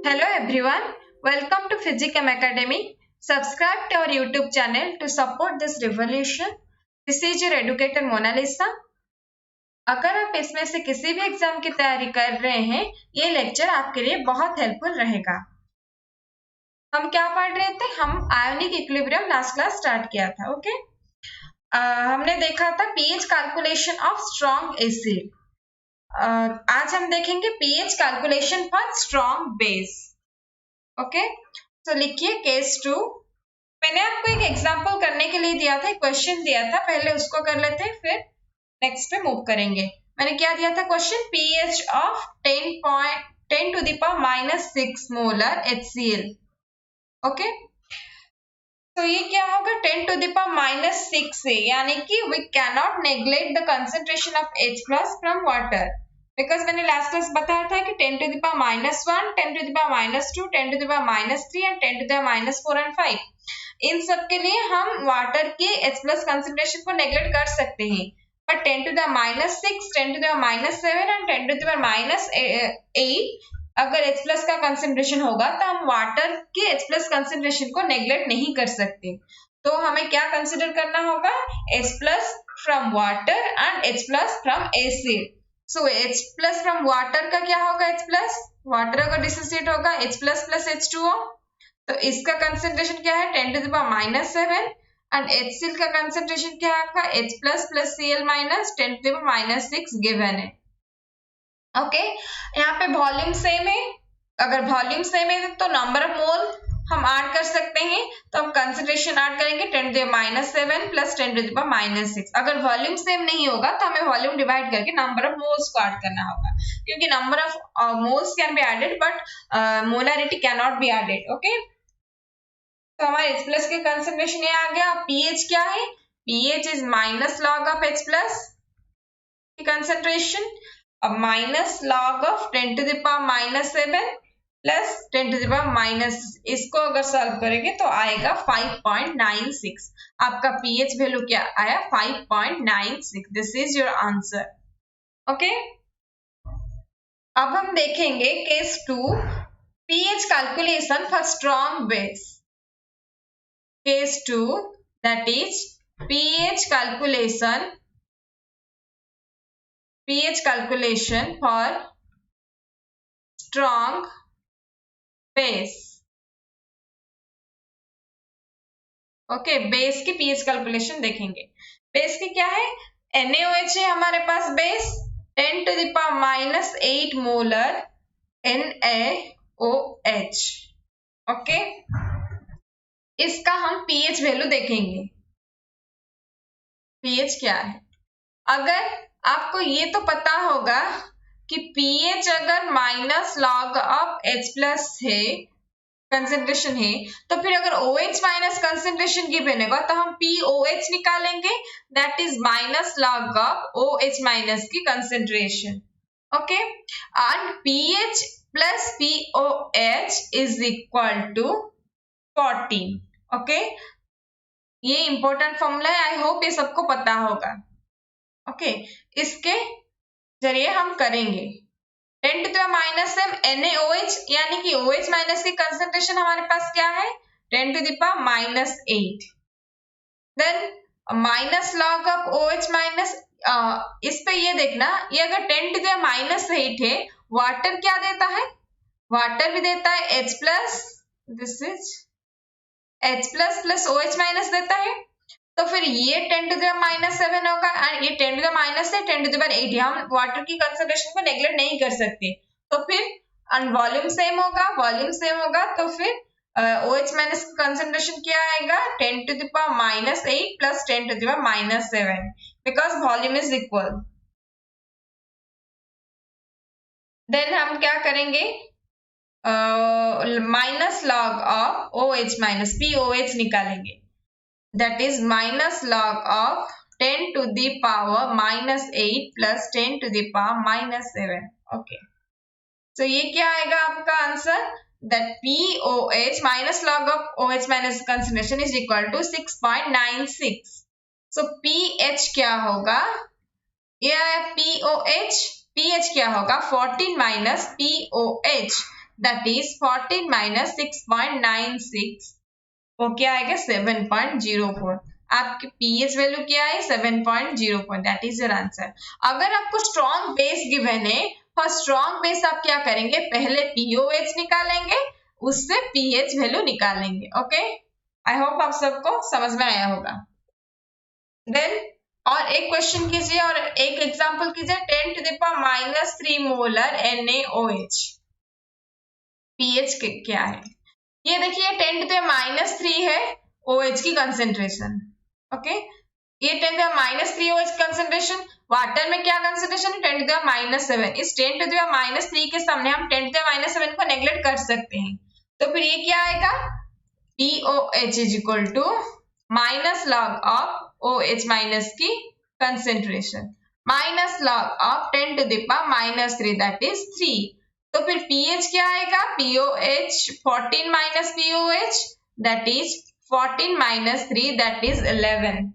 Hello everyone, welcome to Physicam Academy. Subscribe to our YouTube channel to support this revolution. This is your educator Mona Lisa. अगर आप इसमें से किसी भी exam की तैयारी कर रहे हैं, ये लेक्चर आपके लिए बहुत हेल्पफुल रहेगा। हम क्या पढ़ रहे थे? हम ionic equilibrium last class start किया था। ओके, हमने देखा था pH calculation of strong acid. आज हम देखेंगे pH calculation for strong base. Okay, तो लिखिए केस 2। मैंने आपको एक एग्जांपल करने के लिए दिया था, एक क्वेश्चन दिया था, पहले उसको कर लेते हैं, फिर नेक्स्ट पे मूव करेंगे। मैंने क्या दिया था question? PH of 10 to the power -6 molar HCl। Okay, तो ये क्या होगा? 10 to the power -6 से, यानी कि we can not neglect the concentration of H+ from water, because मैंने लास्ट क्लास बताया था कि 10 to the power -1, 10 to the power -2, 10 to the power -3 and 10 to the power -4 and 5, इन सब के लिए हम वाटर के H+ कंसेंट्रेशन को नेग्लेक्ट कर सकते हैं। But 10 to the power -6, 10 to the power -7 and 10 to the power -8 अगर H+ का कंसेंट्रेशन होगा तो हम वाटर के H+ कंसेंट्रेशन को नेग्लेक्ट नहीं कर सकते। तो हमें क्या कंसिडर करना होगा? H+ from water and H+ from acid. So H+ from water का क्या होगा? H+, वाटर अगर डिसोसिएट होगा H+ प्लस H2O, तो इसका कंसेंट्रेशन क्या है? 10 to the power -7 and HCl का कंसेंट्रेशन क्या होगा? H+ plus Cl minus 10 to the power -6 given है। ओके, यहाँ पे वॉल्यूम सेम है। अगर वॉल्यूम सेम है तो नंबर ऑफ मोल हम ऐड कर सकते हैं, तो हम कंसेंट्रेशन ऐड करेंगे 10 to the power -7 plus 10 to the power -6। अगर वॉल्यूम सेम नहीं होगा तो हमें वॉल्यूम डिवाइड करके नंबर ऑफ मोल्स को ऐड करना होगा, क्योंकि number of moles can be added but molarity can not be added. Okay, तो हमारे H+ के कंसेंट्रेशन ये आ गया। पीएच क्या है? PH is minus log of H+ की कंसेंट्रेशन, अब minus log of 10 to the power -7 plus 10 to the power इसको अगर सॉल्व करेंगे तो आएगा 5.96। आपका पीएच वैल्यू क्या आया? 5.96। This is your answer. Okay, अब हम देखेंगे case 2, pH calculation for strong base. Case 2, that is pH calculation for strong base। Okay, base की पीएच कैलकुलेशन देखेंगे। बेस की क्या है? NaOH है हमारे पास बेस, 10 to the power -8 molar NaOH। Okay, इसका हम पीएच वैल्यू देखेंगे। पीएच क्या है? अगर आपको ये तो पता होगा कि पीएच अगर माइनस लॉग ऑफ H+ है, कंसेंट्रेशन है, तो फिर अगर OH माइनस कंसेंट्रेशन गिवन होगा तो हम POH निकालेंगे, that is minus log of OH minus की concentration. Okay, and pH plus POH is equal to 14। Okay, ये इंपॉर्टेंट फॉर्मूला है, आई होप ये सबको पता होगा। ओके, इसके जरिए हम करेंगे 10 to the power -7 NaOH, यानी कि OH माइनस की कंसेंट्रेशन हमारे पास क्या है? 10 to the power -8। Then minus log of OH minus, इस पे ये देखना, ये अगर 10 to the power -8 है, वाटर क्या देता है? वाटर भी देता है H+, this is H+ plus OH minus देता है, तो फिर ये 10 to the power -7 होगा एंड ये 10 to the power से 10 to the power 8, हम वाटर की कंसेंट्रेशन को नेग्लेक्ट नहीं कर सकते। तो फिर वॉल्यूम सेम होगा, वॉल्यूम सेम होगा तो फिर OH माइनस की कंसेंट्रेशन क्या आएगा? 10 to the power -8 plus 10 to the power -7, because volume is equal. देन हम क्या करेंगे? Minus log of OH minus POH निकालेंगे, that is minus log of 10 to the power -8 plus 10 to the power -7। Okay, तो ये क्या आएगा आपका answer? that POH minus log of OH minus concentration is equal to 6.96। so pH क्या होगा? ये आया POH, pH क्या होगा? 14 minus POH, that is 14 minus 6.96, वो क्या आएगा 7.04। आपकी पीएच वैल्यू क्या है 7.04, दैट इज योर आंसर। अगर आपको स्ट्रॉन्ग बेस गिवन है, फॉर स्ट्रॉन्ग बेस आप क्या करेंगे, पहले पीओएच निकालेंगे, उससे पीएच वैल्यू निकालेंगे। ओके, आई होप आप सबको समझ में आया होगा। देन और एक क्वेश्चन कीजिए और एक एग्जांपल कीजिए। 10 to the power -3 molar NaOH, pH क्या है? ये देखिए 10 टू द पावर -3 है OH की कंसेंट्रेशन। ओके, ये 10 to the power -3 OH concentration. Water में क्या कंसेंट्रेशन है 10 टू द पावर -7। इस 10 टू द पावर -3 के सामने हम 10 टू द पावर -7 को नेग्लेक्ट कर सकते हैं, तो फिर ये क्या आएगा, POH is equal to minus log of OH minus की concentration minus log of 10 to the power -3 that is 3। तो फिर pH क्या आएगा, POH 14 minus POH that is 14 minus 3 that is 11।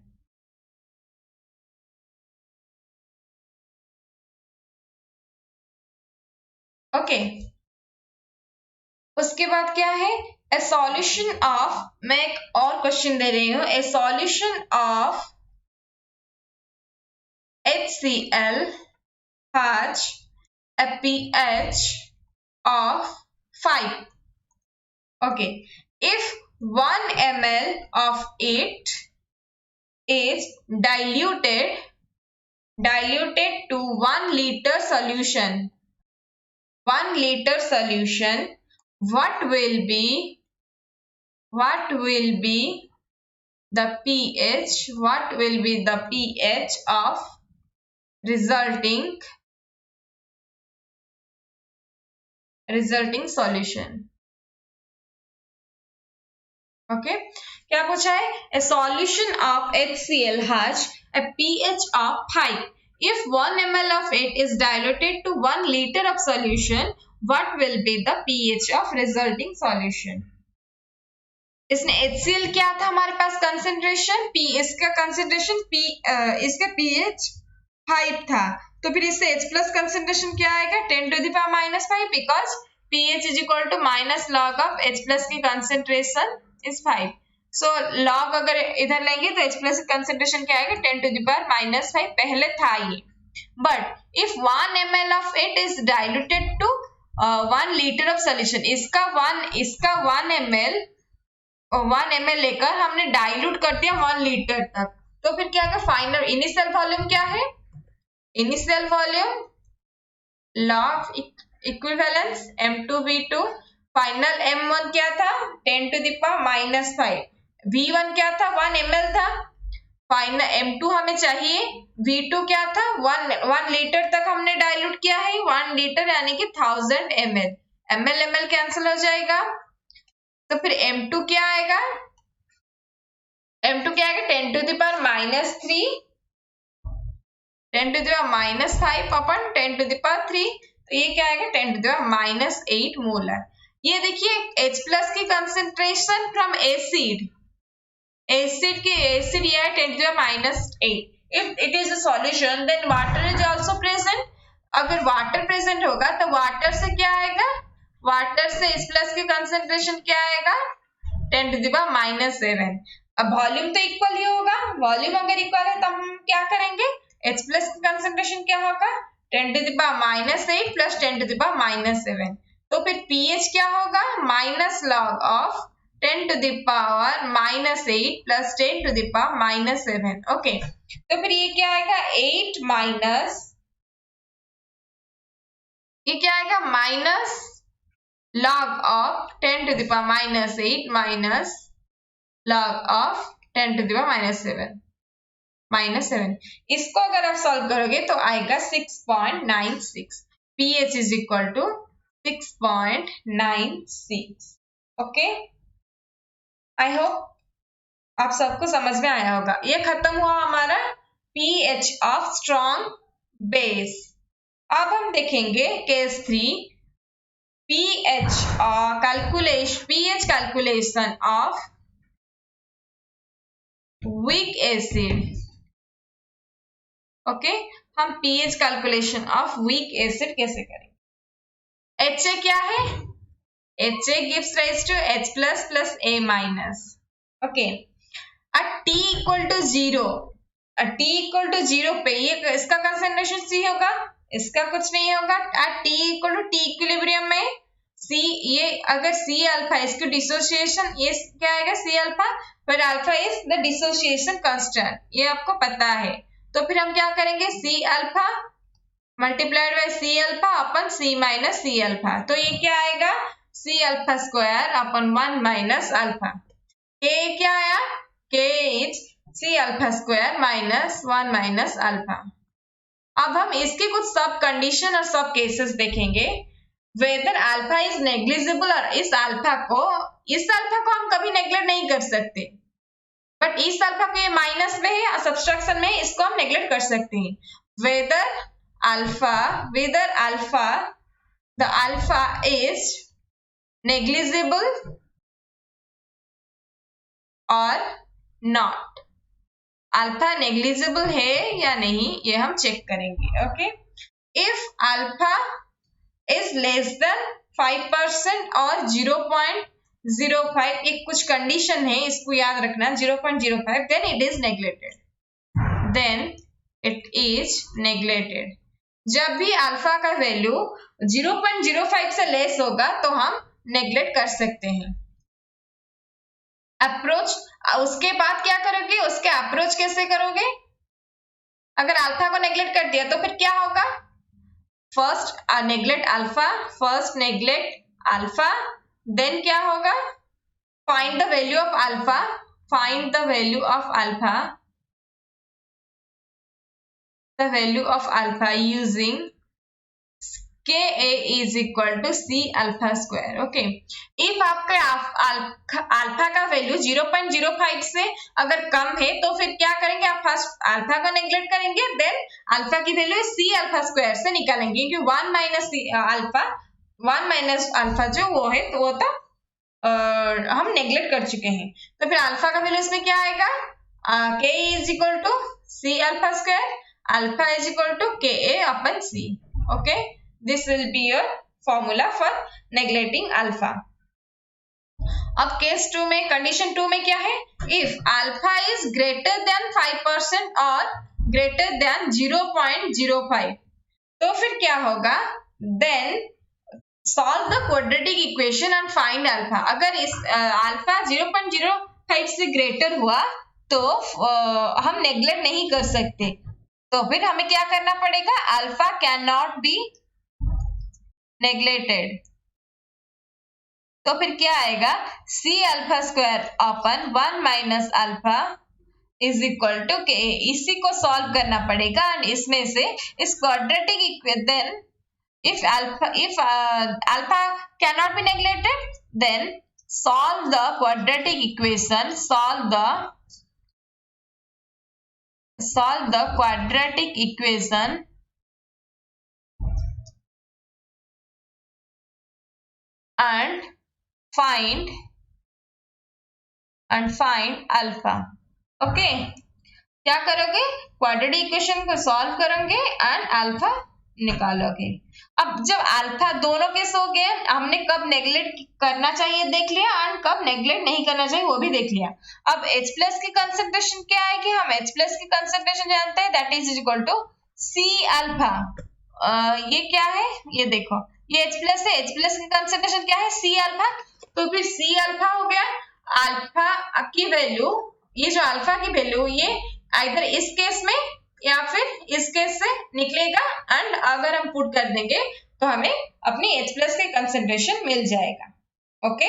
Okay, उसके बाद क्या है, ए सॉल्यूशन ऑफ, मैं एक और क्वेश्चन दे रही हूं, ए solution of HCl has a pH of 5. Okay, if 1 ml of it is diluted to 1 liter solution, 1 liter solution, what will be the pH, what will be the pH of resulting solution? Okay, क्या पूछा है, a solution of HCl has a pH of 5. If 1 ml of it is diluted to 1 liter of solution, what will be the pH of resulting solution? इसने HCl क्या था हमारे पास concentration, इसका concentration इसका pH 5 था, तो फिर इससे H प्लस कंसेंट्रेशन क्या आएगा 10 to the power -5, because pH is equal to minus log of H plus की कंसेंट्रेशन इज 5। सो लॉग अगर इधर लेंगे तो H प्लस की कंसेंट्रेशन क्या आएगा 10 टू द पावर -5, पहले था ये। But if 1 ml of it is diluted to 1 litre of solution, इसका 1 ml लेकर हमने डाइल्यूट कर दिया 1 लीटर तक, तो फिर क्या आएगा, फाइनल इनिशियल वॉल्यूम क्या है, initial volume law of equivalence M2V2, final M1 क्या था 10 टू द पावर -5, V1 क्या था 1 ml था, फाइनल M2 हमें चाहिए, V2 क्या था 1 लीटर तक हमने डाइल्यूट किया है, 1 लीटर यानी कि 1000 ml, ml कैंसिल हो जाएगा, तो फिर M2 क्या आएगा, 10 to the power -3, 10 to the power -5 अपन 10 टू द पावर 3, तो ये क्या आएगा 10 टू द पावर -8 मोलर। ये देखिए H प्लस की कंसेंट्रेशन फ्रॉम एसिड की एसिड ये है 10 to the power -8। If it is a solution then water is also present, अगर वाटर प्रेजेंट होगा तो वाटर से क्या आएगा, वाटर से H प्लस की कंसेंट्रेशन क्या आएगा 10 टू द पावर -7। अब वॉल्यूम तो इक्वल ही होगा, वॉल्यूम अगर इक्वल है तो हम क्या करेंगे, H प्लस की कंसेंट्रेशन क्या होगा 10 to the power -8 plus 10 to the power -7, तो फिर pH क्या होगा minus log of 10 to the power -8 plus 10 to the power -7। Okay, तो फिर ये क्या आएगा 8 माइनस, ये क्या आएगा minus log of 10 to the power -8 minus log of 10 to the power -7। इसको अगर आप सॉल्व करोगे तो आएगा 6.96, pH is equal to 6.96। Okay, I hope आप सबको समझ में आया होगा। ये खत्म हुआ हमारा pH ऑफ स्ट्रॉन्ग बेस। अब हम देखेंगे case 3, pH calculation of weak acid। Okay, हम pH calculation of weak acid कैसे करेंगे। HA क्या है HA gives rise to H plus plus A minus. Okay. At T equal to 0, T equal to 0 पे ये इसका कंसंट्रेशन C होगा, इसका कुछ नहीं होगा. at T equal to T equilibrium में C, ये अगर C अल्फा, इसकी डिसोसिएशन, ये क्या आएगा C अल्फा, पर alpha is the dissociation constant, ये आपको पता है. तो फिर हम क्या करेंगे, C alpha multiplied by C alpha upon C minus C alpha. तो ये क्या आएगा, C alpha square upon 1 minus alpha. K क्या आया, K is C alpha square minus 1 minus alpha. अब हम इसके कुछ सब कंडीशन और सब केसेस देखेंगे. वेदर अल्फा इज नेग्लिजिबल, और इस अल्फा को हम कभी नेग्लेक्ट नहीं कर सकते, बट इस अल्फा को ये माइनस में है, सब्सट्रैक्शन में इसको हम नेग्लेक्ट कर सकते हैं. Whether alpha the alpha is negligible और नॉट. अल्फा नेग्लिजिबल है या नहीं ये हम चेक करेंगे. Okay, if alpha is less than 5% और 0.05, एक कुछ कंडीशन है, इसको याद रखना, 0.05, देन इट इज नेग्लेक्टेड. जब भी अल्फा का वैल्यू 0.05 से लेस होगा तो हम नेग्लेक्ट कर सकते हैं. अप्रोच, उसके बाद क्या करोगे, उसके अप्रोच कैसे करोगे. अगर अल्फा को नेग्लेक्ट कर दिया तो फिर क्या होगा, फर्स्ट नेग्लेक्ट अल्फा, देन क्या होगा, find the value of alpha using Ka is equal to C alpha square. Okay, if आपका अल्फा का वैल्यू 0.05 से अगर कम है तो फिर क्या करेंगे, आप फर्स्ट अल्फा को नेग्लेक्ट करेंगे, देन अल्फा की वैल्यू C अल्फा स्क्वायर से निकालेंगे, क्योंकि 1 माइनस अल्फा जो वो है तो वो तो हम नेग्लेक्ट कर चुके हैं. तो फिर अल्फा का वैल्यू इसमें क्या आएगा, K is equal to C alpha square, alpha is equal to Ka upon C. Okay. This will be your formula for neglecting alpha. अब केस 2 में, कंडीशन 2 में क्या है, if alpha is greater than 5% और greater than 0.05, तो फिर क्या होगा, then solve the quadratic equation and find alpha. अगर इस अल्फा 0.05 से ग्रेटर हुआ तो हम नेग्लेक्ट नहीं कर सकते, तो फिर हमें क्या करना पड़ेगा, alpha can not be neglected. तो फिर क्या आएगा, C alpha square upon 1 minus alpha is equal to Ka. इसी को सॉल्व करना पड़ेगा एंड इसमें से इस quadratic equation, if alpha cannot be neglected, then solve the quadratic equation, solve the quadratic equation and find alpha. Okay, क्या करोगे, quadratic equation को सॉल्व करोगे एंड अल्फा निकालोगे. अब जब अल्फा दोनों केस हो गए, हमने कब नेग्लेक्ट करना चाहिए देख लिया एंड कब नेग्लेक्ट नहीं करना चाहिए वो भी देख लिया. अब H प्लस की कंसंट्रेशन क्या आएगी, हम H प्लस की कंसंट्रेशन जानते हैं, that is equal to C alpha. ये क्या है, ये देखो, ये H प्लस है, H प्लस की कंसंट्रेशन क्या है, C अल्फा. तो फिर C अल्फा हो गया, अल्फा की वैल्यू, ये जो अल्फा की वैल्यू ये आइदर इस केस में या फिर इस केस से निकलेगा, एंड अगर हम पुट कर देंगे तो हमें अपनी H प्लस की कंसंट्रेशन मिल जाएगा. ओके,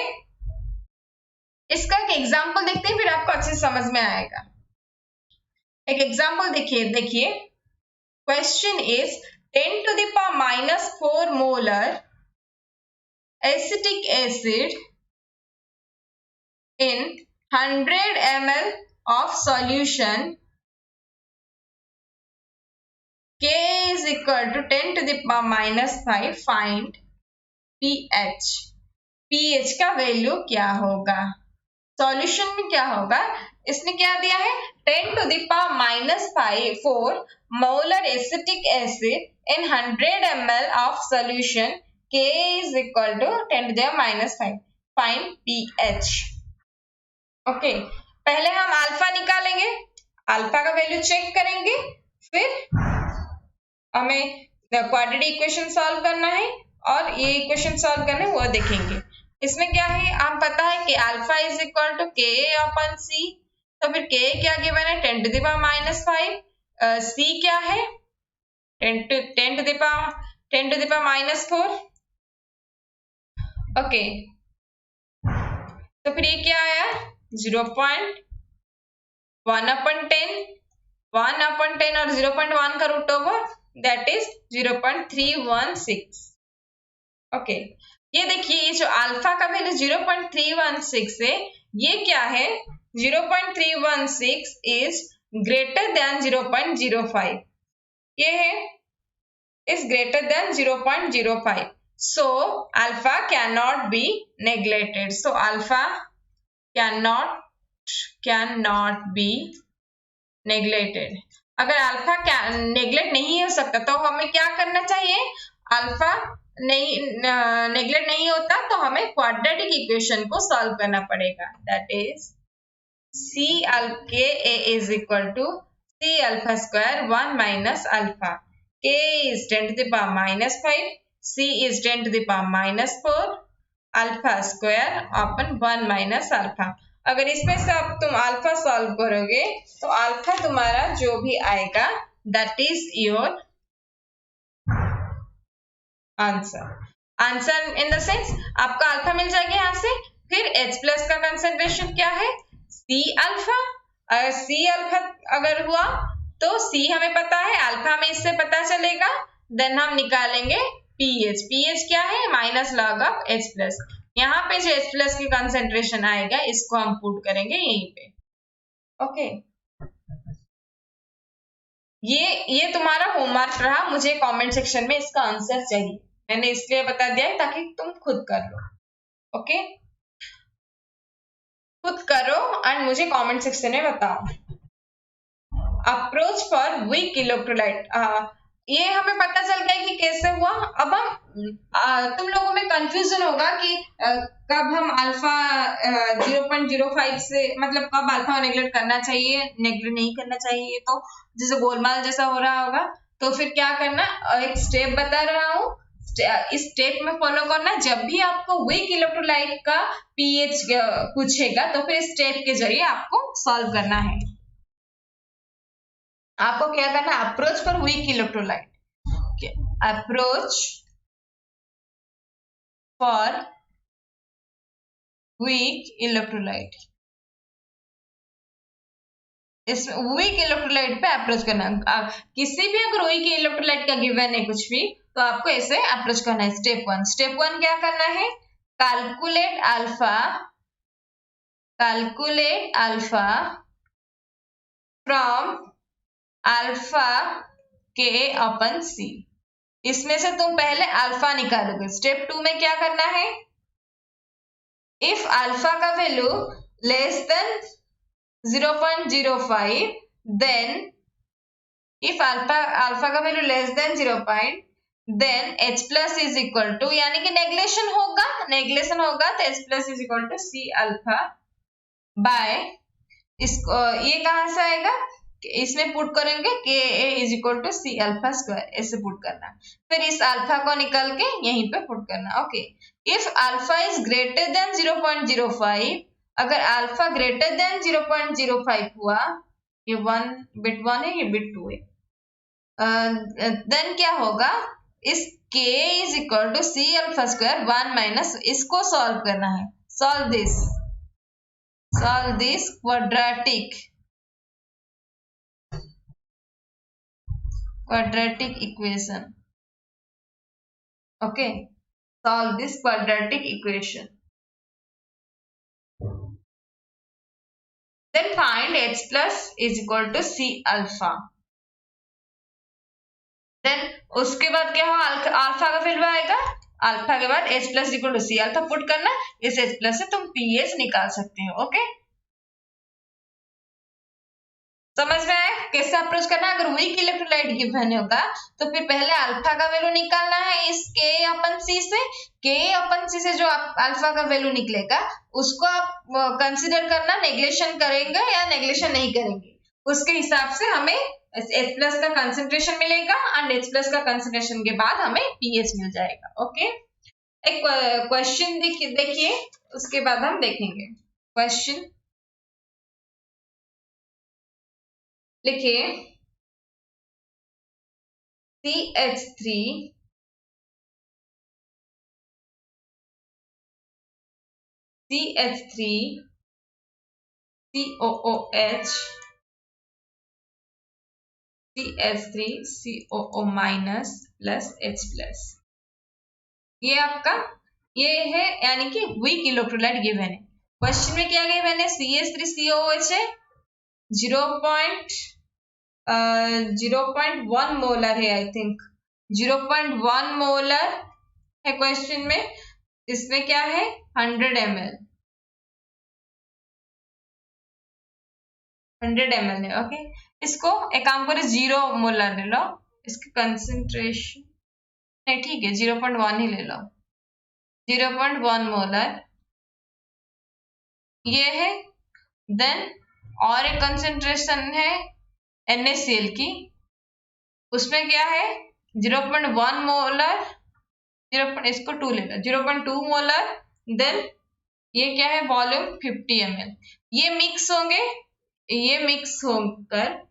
इसका एक एग्जांपल देखते हैं, फिर आपको अच्छे से समझ में आएगा. एक एग्जांपल देखिए, question is 10 to the power minus 4 molar acetic acid in 100 ml of solution K is equal to 10 to the power minus 5. Find pH. pH का वैल्यू क्या होगा, सॉल्यूशन में क्या होगा, इसने क्या दिया है, 10 to the power minus 4 molar acetic acid in 100 ml of solution K is equal to 10 to the minus 5. Find pH. Okay, पहले हम अल्फा निकालेंगे, अल्फा का वैल्यू चेक करेंगे, फिर हमें क्वाड्रेटिक इक्वेशन सॉल्व करना है और ये इक्वेशन सॉल्व करना है वो देखेंगे। इसमें क्या है, आप पता है कि alpha is equal to K upon C, तो फिर के क्या गिवन है 10 to the power minus 5, C क्या है 10 to the power minus 4। Okay, तो फिर ये क्या आया 0.1 अपन 10, 1 अपन 10 और 0.1 का root over that is 0.316। Okay, ये देखिए ये जो अल्फा का वैल्यू 0.316 है, ये क्या है 0.316 इज ग्रेटर देन 0.05, ये है is greater than 0.05, so alpha cannot be neglected, so alpha cannot be neglected। अगर अल्फा नेग्लेक्ट नहीं हो सकता तो हमें क्या करना चाहिए, अल्फा नहीं नेग्लेक्ट नहीं होता तो हमें क्वाड्रेटिक इक्वेशन को सॉल्व करना पड़ेगा, that is C K is equal to C alpha square 1 minus alpha, K is 10 to the power minus 5, C is 10 to the power minus 4, alpha square upon 1 minus alpha. अगर इसमें से अब तुम alpha solve करोगे तो alpha तुम्हारा जो भी आएगा that is your answer in the sense आपका अल्फा मिल जाएगा यहाँ से। फिर H प्लस का कंसेंट्रेशन क्या है C अल्फा, अगर C अल्फा अगर हुआ तो C हमें पता है, अल्फा में इससे पता चलेगा, देन हम निकालेंगे pH। pH क्या है minus log of H plus, यहाँ पे जो H प्लस की कंसेंट्रेशन आएगा इसको हम पुट करेंगे यहीं पे। ओके, ये तुम्हारा होमवर्क रहा, मुझे कमेंट सेक्शन में इसका आंसर चाहिए, मैंने इसलिए बता दिया है ताकि तुम खुद कर लो। ओके, खुद करो एंड मुझे कमेंट सेक्शन में बताओ। अप्रोच फॉर वीक इलेक्ट्रोलाइट, ये हमें पता चल गया कि कैसे हुआ। अब हम तुम लोगों में कंफ्यूजन होगा कि कब हम अल्फा 0.05 से मतलब कब अल्फा नेग्लेक्ट करना चाहिए, नेग्लेक्ट नहीं करना चाहिए, तो जैसे गोलमाल जैसा हो रहा होगा, तो फिर क्या करना, एक स्टेप बता रहा हूँ, इस स्टेप में फॉलो करना। जब भी आपको वीक इलेक्ट्रोलाइट का पीएच पूछेगा तो फिर इस स्टेप के जरिए आपको सॉल्व करना है। आपको क्या करना है, approach for weak electrolyte, approach for weak electrolyte, इस वीक इलेक्ट्रोलाइट पे अप्रोच करना। किसी भी अगर वीक इलेक्ट्रोलाइट का गिवन है कुछ भी तो आपको ऐसे अप्रोच करना है। स्टेप वन क्या करना है, कैलकुलेट अल्फा फ्रॉम अल्फा के अपन सी, इसमें से तुम पहले अल्फा निकालोगे। स्टेप 2 में क्या करना है, इफ अल्फा का value less than 0.05 then if alpha का value less than 0. Then H plus is equal to, यानी कि नेग्लेशन होगा तो H plus is equal to C alpha by, इसको ये कहां से आएगा, इसमें पुट करेंगे Ka is equal to C alpha square, ऐसे पुट करना, फिर इस अल्फा को निकल के यहीं पे पुट करना। Okay, if alpha is greater than 0.05, अगर अल्फा ग्रेटर देन 0.05 हुआ, ये बिट 1 है, ये बिट 2 है, देन क्या होगा, इस K is equal to C alpha square 1 minus, इसको सॉल्व करना है, solve this quadratic equation. Okay, solve this quadratic equation. Then find H plus is equal to C alpha. Then उसके बाद क्या हो, अल्फा का वैल्यू आएगा, अल्फा के बाद H plus equal to C alpha put करना, इस H plus से तुम pH निकाल सकते हो। ओके, समझ में आया कैसे अप्रोच करना है? अगर वीक इलेक्ट्रोलाइट गिवन होगा तो फिर पहले अल्फा का वैल्यू निकालना है इस K/C से। K/C से जो अल्फा का वैल्यू निकलेगा उसको आप कंसिडर करना, नेग्लेशन करेंगे या नेग्लेशन नहीं करेंगे, उसके हिसाब से हमें H+ का कंसंट्रेशन मिलेगा एंड H+ का कंसंट्रेशन के बाद हमें pH मिल जाएगा। ओके, एक क्वेश्चन देखिए, उसके बाद हम देखेंगे। क्वेश्चन लिखिए, CH3 COOH CH3COO- plus H+, ये आपका ये है, यानी कि वीक इलेक्ट्रोलाइट गिवन है। क्वेश्चन में क्या गिवन है? CH3COOH है, 0.1 मोलर है, आई थिंक 0.1 मोलर है क्वेश्चन में। इसमें क्या है? 100 ml, 100 ml है। ओके, इसको एक काम करो, 0 मोलर ले लो, इसकी कंसेंट्रेशन नहीं, ठीक है 0.1 ही ले लो, 0.1 मोलर ये है। देन और एक कंसेंट्रेशन है NaCl की, उसमें क्या है? 0.1 मोलर, इसको 2 ले लो, 0.2 मोलर। देन ये क्या है? Volume 50 ml। ये मिक्स होंगे, ये मिक्स होकर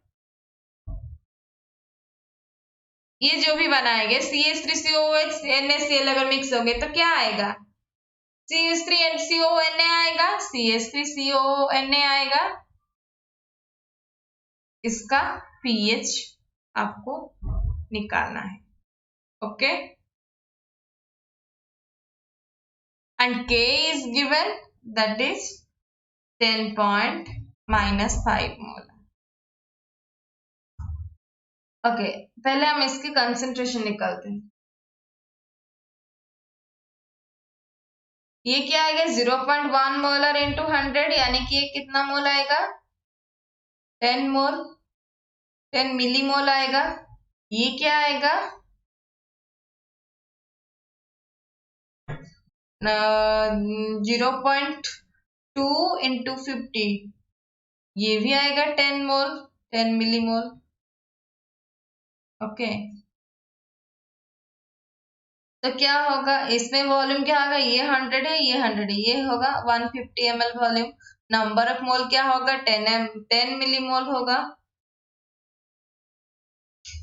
ये जो भी बनाएंगे CH3COOH NaCl अगर मिक्स होंगे तो क्या आएगा? CH3CONA आएगा, CH3CONA आएगा। इसका pH आपको निकालना है। Okay, and K is given, that is 10.-5 molar. Okay, पहले हम इसकी कंसंट्रेशन निकालते हैं। ये क्या आएगा? 0.1 मोलर इंटू 100, यानी कि ये कितना मोल आएगा? 10 मोल, 10 मिलीमोल आएगा। ये क्या आएगा? 0.2 इंटू 50, ये भी आएगा 10 मोल, 10 मिलीमोल। ओके, तो क्या होगा इसमें? वॉल्यूम क्या होगा? ये 100 है, ये 100 है, ये होगा 150 ml volume. Number of mole क्या होगा? 10 मिलीमोल होगा।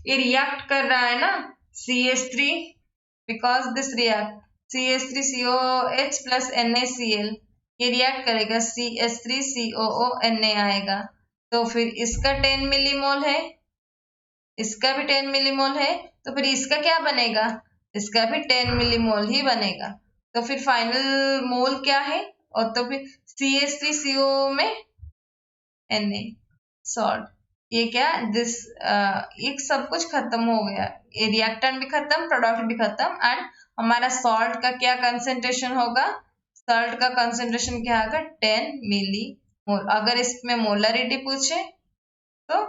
ये रिएक्ट कर रहा है ना CH3, because this react CH3COOH plus NaCl, ये रिएक्ट करेगा, CH3COONA आएगा। तो फिर इसका 10 मिलीमोल है, इसका भी 10 मिलीमोल है, तो फिर इसका क्या बनेगा? इसका भी 10 मिलीमोल ही बनेगा। तो फिर फाइनल मोल क्या है? और तो फिर CH3CO में Na सॉल्ट, ये क्या दिस एक सब कुछ खत्म हो गया, ये रिएक्टेंट भी खत्म, प्रोडक्ट भी खत्म, एंड हमारा सॉल्ट का क्या कंसेंट्रेशन होगा? सॉल्ट का कंसेंट्रेशन क्या होगा? 10 मिलीमोल। अगर इसमें मोलरिटी पूछे तो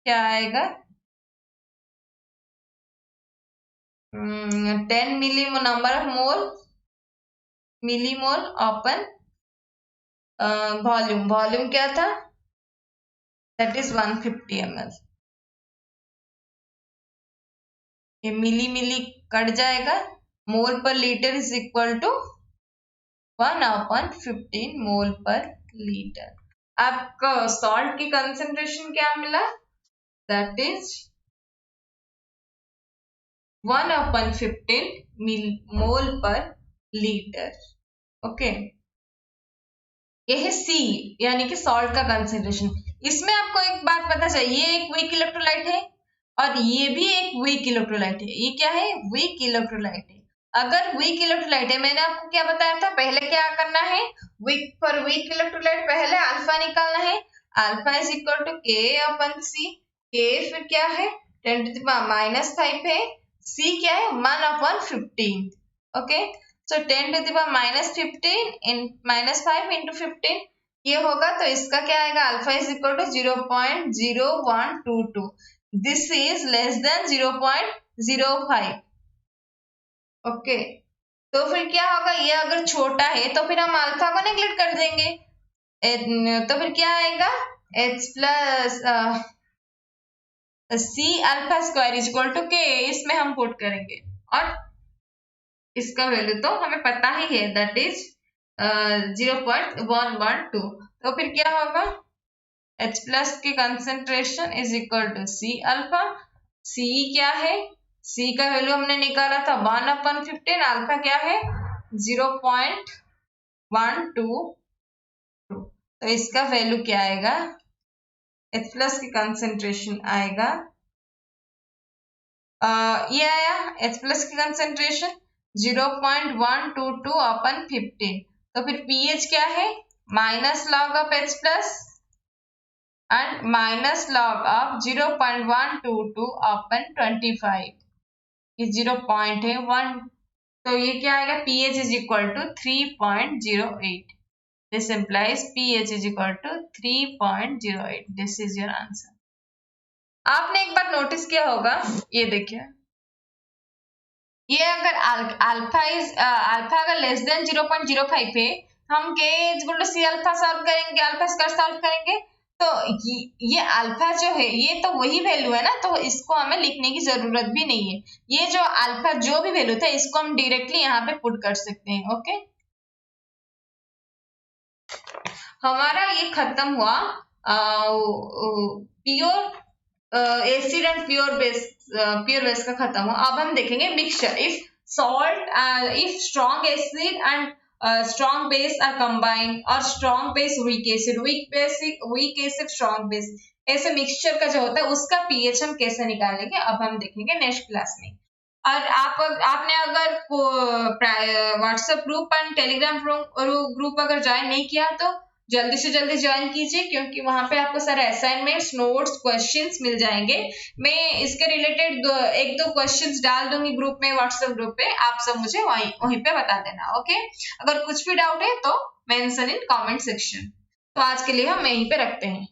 क्या आएगा? 10 millimole, number of mole, millimole upon volume, volume क्या था? That is 150 ml। ये मिली मिली कट जाएगा, मोल पर लीटर इज इक्वल टू 1/15 मोल पर लीटर। आपका सॉल्ट की कंसेंट्रेशन क्या मिला? दैट इज 1/15 मोल पर लीटर। ओके, ये है C, यानी कि सॉल्ट का कंसेंट्रेशन। इसमें आपको एक बात पता चाहिए, ये एक वीक इलेक्ट्रोलाइट है और ये भी एक वीक इलेक्ट्रोलाइट है। ये क्या है? वीक इलेक्ट्रोलाइट है। अगर वीक इलेक्ट्रोलाइट है, मैंने आपको क्या बताया था? पहले क्या करना है? वीक इलेक्ट्रोलाइट पहले अल्फा निकालना है। Alpha is equal to K/C। K फिर क्या है? 10⁻⁻5 है। C क्या है? 1/15। ओके, so 10⁻⁻15 in -5 into 15, ये होगा तो इसका क्या आएगा, alpha is equal to 0.0122, this is less than 0.05। Okay, तो फिर क्या होगा, ये अगर छोटा है तो फिर हम अल्फा को नेग्लेक्ट कर देंगे, तो फिर क्या आएगा, h plus C alpha square is equal to K, इसमें हम पुट करेंगे और इसका वैल्यू तो हमें पता ही है, दैट इज 0.112। तो फिर क्या होगा, H प्लस की concentration is equal to C alpha, C क्या है, सी का वैल्यू हमने निकाला था 1/15, अल्फा क्या है 0.122, तो इसका वैल्यू क्या आएगा, H प्लस की कंसेंट्रेशन आएगा, ये आया H प्लस की कंसेंट्रेशन 0.122/15, तो फिर pH क्या है minus log of H plus and minus log of 0.122/25, ये 0 पॉइंट है 1, तो ये क्या आएगा, pH is equal to 3.08, this implies pH is equal to 3.08, this is your answer. आपने एक बार नोटिस किया होगा, ये देखिए, ये अगर अल्फा अगर लेस देन 0.05 है, हम K is equal to C alpha solve करेंगे, अल्फा स्क्वायर सॉल्व करेंगे, तो ये अल्फा जो है ये तो वही वैल्यू है ना, तो इसको हमें लिखने की जरूरत भी नहीं है, ये जो अल्फा जो भी वैल्यू था इसको हम डायरेक्टली यहाँ पे पुट कर सकते हैं। ओके, हमारा ये खत्म हुआ pure acid and pure base का खत्म हुआ। अब हम देखेंगे mixture, if salt if strong acid and strong base are combined और strong base weak acid, weak acid strong base, ऐसे मिक्सचर का जो होता है उसका पीएच हम कैसे निकालेंगे, अब हम देखेंगे नेक्स्ट क्लास में। और आपने अगर WhatsApp group and Telegram group अगर ज्वाइन नहीं किया तो जल्दी से जल्दी ज्वाइन कीजिए, क्योंकि वहां पे आपको सारे असाइनमेंट्स, नोट्स, क्वेश्चंस मिल जाएंगे। मैं इसके रिलेटेड एक दो क्वेश्चंस डाल दूंगी ग्रुप में, व्हाट्सएप ग्रुप पे, आप सब मुझे वहीं पे बता देना। ओके, अगर कुछ भी डाउट है तो मेंशन इन कमेंट सेक्शन। तो आज के लिए हम यहीं पे रखते हैं।